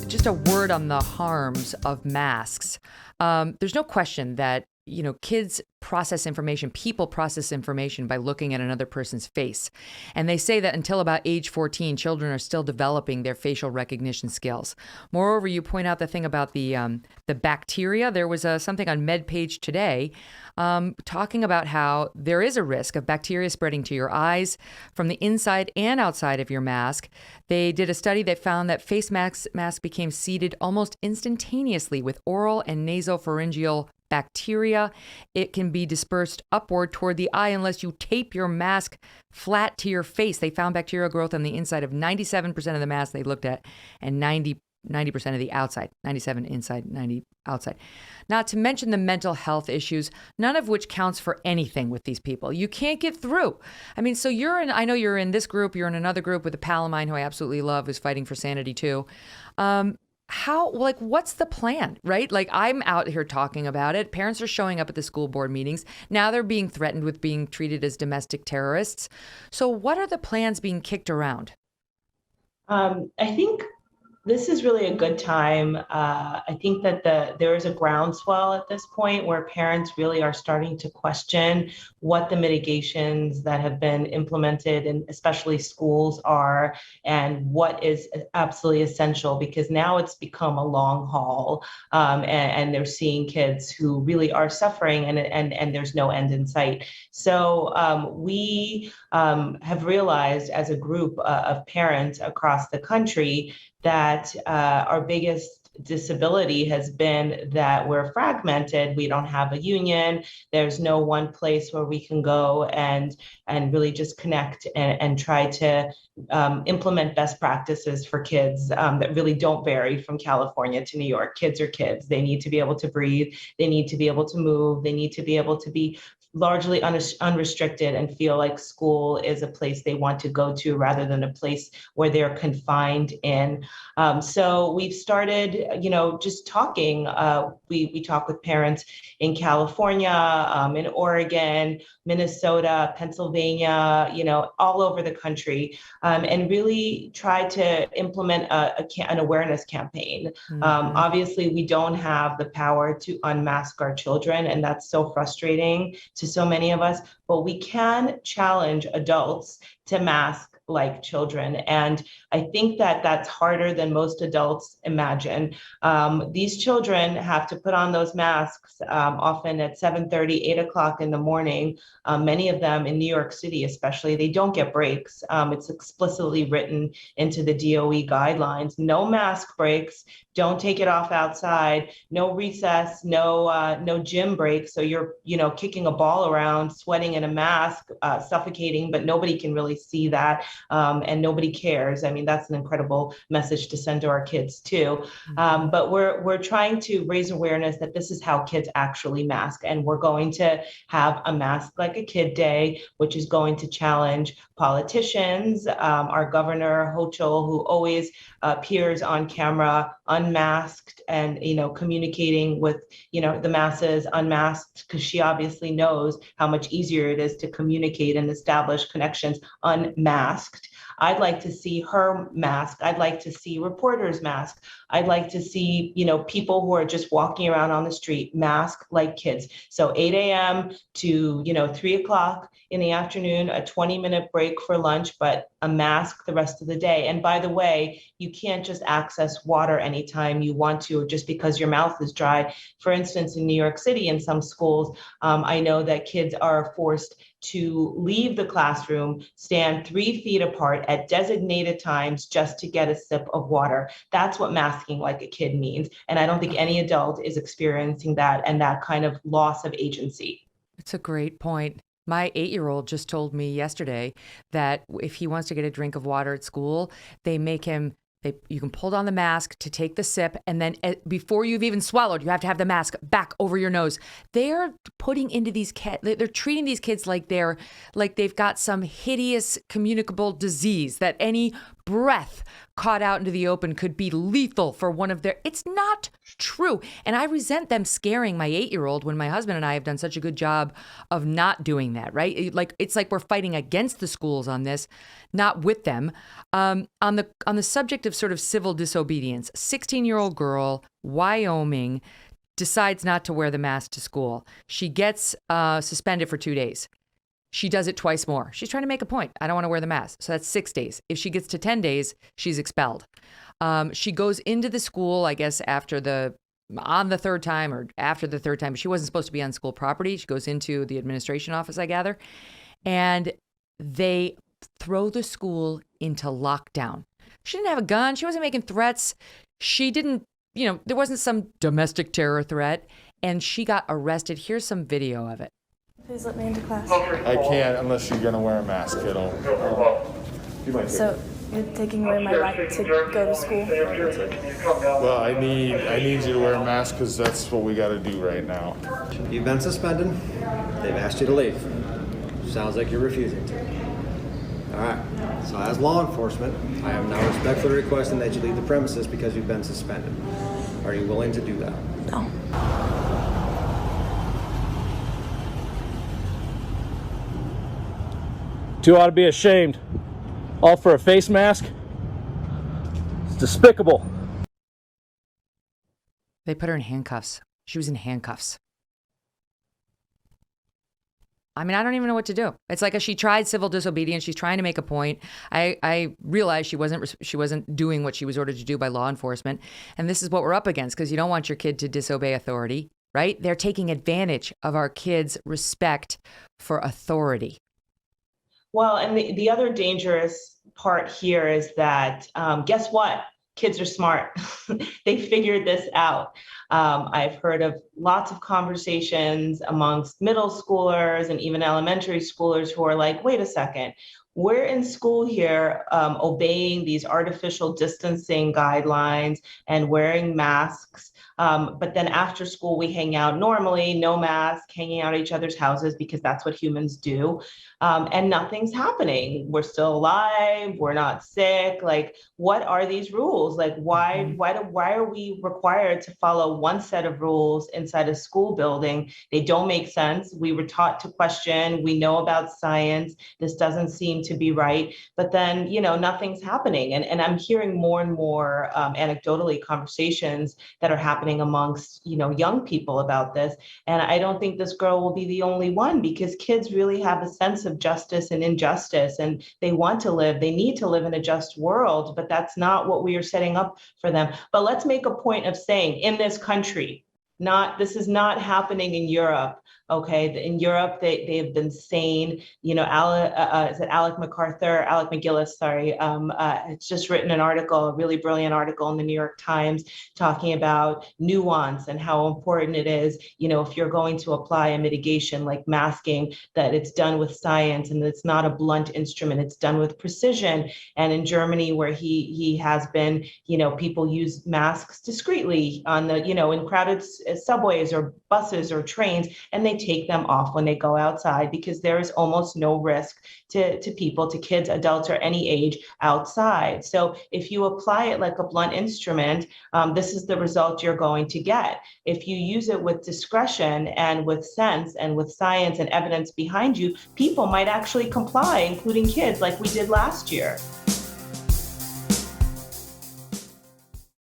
just a word on the harms of masks. There's no question that, kids process information, people process information by looking at another person's face. And they say that until about age 14, children are still developing their facial recognition skills. Moreover, you point out the thing about the bacteria. There was something on MedPage today talking about how there is a risk of bacteria spreading to your eyes from the inside and outside of your mask. They did a study that found that face masks became seeded almost instantaneously with oral and nasopharyngeal bacteria. It can be dispersed upward toward the eye unless you tape your mask flat to your face. They found bacterial growth on the inside of 97% of the masks they looked at and 90% of the outside, 97 inside, 90 outside. Not to mention the mental health issues, none of which counts for anything with these people. You can't get through. I mean, so I know you're in this group, you're in another group with a pal of mine who I absolutely love, who's fighting for sanity too. What's the plan, right? Like, I'm out here talking about it. Parents are showing up at the school board meetings. Now they're being threatened with being treated as domestic terrorists. So what are the plans being kicked around? I think this is really a good time. I think that there is a groundswell at this point where parents really are starting to question what the mitigations that have been implemented in especially schools are and what is absolutely essential, because now it's become a long haul, and they're seeing kids who really are suffering and there's no end in sight. So we have realized as a group of parents across the country that our biggest disability has been that we're fragmented. We don't have a union. There's no one place where we can go and really just connect and try to implement best practices for kids that really don't vary from California to New York. Kids are kids. They need to be able to breathe. They need to be able to move. They need to be able to be largely unrestricted and feel like school is a place they want to go to rather than a place where they're confined in. So we've started, just talking. We talk with parents in California, in Oregon, Minnesota, Pennsylvania, all over the country, and really try to implement an awareness campaign. Mm-hmm. Obviously, we don't have the power to unmask our children, and that's so frustrating to so many of us, but we can challenge adults to mask like children. And I think that that's harder than most adults imagine. These children have to put on those masks often at 7:30, 8 o'clock in the morning. Many of them in New York City, especially, they don't get breaks. It's explicitly written into the DOE guidelines. No mask breaks. Don't take it off outside. No recess. No gym break. So you're, kicking a ball around, sweating in a mask, suffocating, but nobody can really see that. And nobody cares. I mean, that's an incredible message to send to our kids too. But we're trying to raise awareness that this is how kids actually mask. And we're going to have a Mask Like a Kid Day, which is going to challenge politicians, our governor, Hochul, who always appears on camera unmasked and, communicating with, the masses unmasked, because she obviously knows how much easier it is to communicate and establish connections unmasked. I'd like to see her mask. I'd like to see reporters mask. I'd like to see, people who are just walking around on the street mask like kids. So 8 a.m. to, 3 o'clock in the afternoon, a 20-minute break for lunch, but a mask the rest of the day. And by the way, you can't just access water anytime you want to, just because your mouth is dry. For instance, in New York City, in some schools, I know that kids are forced to leave the classroom, stand 3 feet apart at designated times just to get a sip of water. That's what masking like a kid means. And I don't think any adult is experiencing that and that kind of loss of agency. It's a great point. My 8-year-old just told me yesterday that if he wants to get a drink of water at school, they make him you can pull down the mask to take the sip, and then before you've even swallowed, you have to have the mask back over your nose. They're putting into these kids, they're treating these kids like they've got some hideous communicable disease that any breath caught out into the open could be lethal for one of their. It's not true. And I resent them scaring my 8-year-old when my husband and I have done such a good job of not doing that, right? It's like we're fighting against the schools on this, not with them. On the subject of sort of civil disobedience, 16-year-old girl, Wyoming, decides not to wear the mask to school. She gets suspended for 2 days. She does it twice more. She's trying to make a point. I don't want to wear the mask. So that's 6 days. If she gets to 10 days, she's expelled. She goes into the school, I guess, on the third time or after the third time. She wasn't supposed to be on school property. She goes into the administration office, I gather. And they throw the school into lockdown. She didn't have a gun. She wasn't making threats. She didn't, there wasn't some domestic terror threat. And she got arrested. Here's some video of it. Please let me into class. I can't unless you're gonna wear a mask, kiddo. So you're taking away my right to go to school? Well, I need you to wear a mask because that's what we got to do right now. You've been suspended. They've asked you to leave. Sounds like you're refusing to. All right. So as law enforcement, I am now respectfully requesting that you leave the premises because you've been suspended. Are you willing to do that? No. You ought to be ashamed. All for a face mask? It's despicable. They put her in handcuffs. She was in handcuffs. I mean, I don't even know what to do. It's like she tried civil disobedience. She's trying to make a point. I realized she wasn't doing what she was ordered to do by law enforcement. And this is what we're up against, because you don't want your kid to disobey authority, right? They're taking advantage of our kids' respect for authority. Well, and the other dangerous part here is that, guess what? Kids are smart. They figured this out. I've heard of lots of conversations amongst middle schoolers and even elementary schoolers who are like, wait a second, we're in school here obeying these artificial distancing guidelines and wearing masks. But then after school, we hang out normally, no mask, hanging out at each other's houses because that's what humans do. And nothing's happening. We're still alive. We're not sick. Like, what are these rules? Like, why are we required to follow one set of rules inside a school building? They don't make sense. We were taught to question. We know about science. This doesn't seem to be right. But then, nothing's happening. And I'm hearing more and more anecdotally conversations that are happening amongst, young people about this. And I don't think this girl will be the only one, because kids really have a sense of justice and injustice, and they need to live in a just world, but that's not what we are setting up for them. But let's make a point of saying, in this country, this is not happening in Europe. Okay, in Europe, they have been sane. Is it Alec McGillis? Sorry. It's just written an article, a really brilliant article in the New York Times, talking about nuance and how important it is, if you're going to apply a mitigation like masking, that it's done with science and it's not a blunt instrument. It's done with precision. And in Germany, where he has been, people use masks discreetly on the, in crowded subways or buses or trains, and they take them off when they go outside because there is almost no risk to people, to kids, adults, or any age outside. So if you apply it like a blunt instrument, this is the result you're going to get. If you use it with discretion and with sense and with science and evidence behind you, people might actually comply, including kids, like we did last year.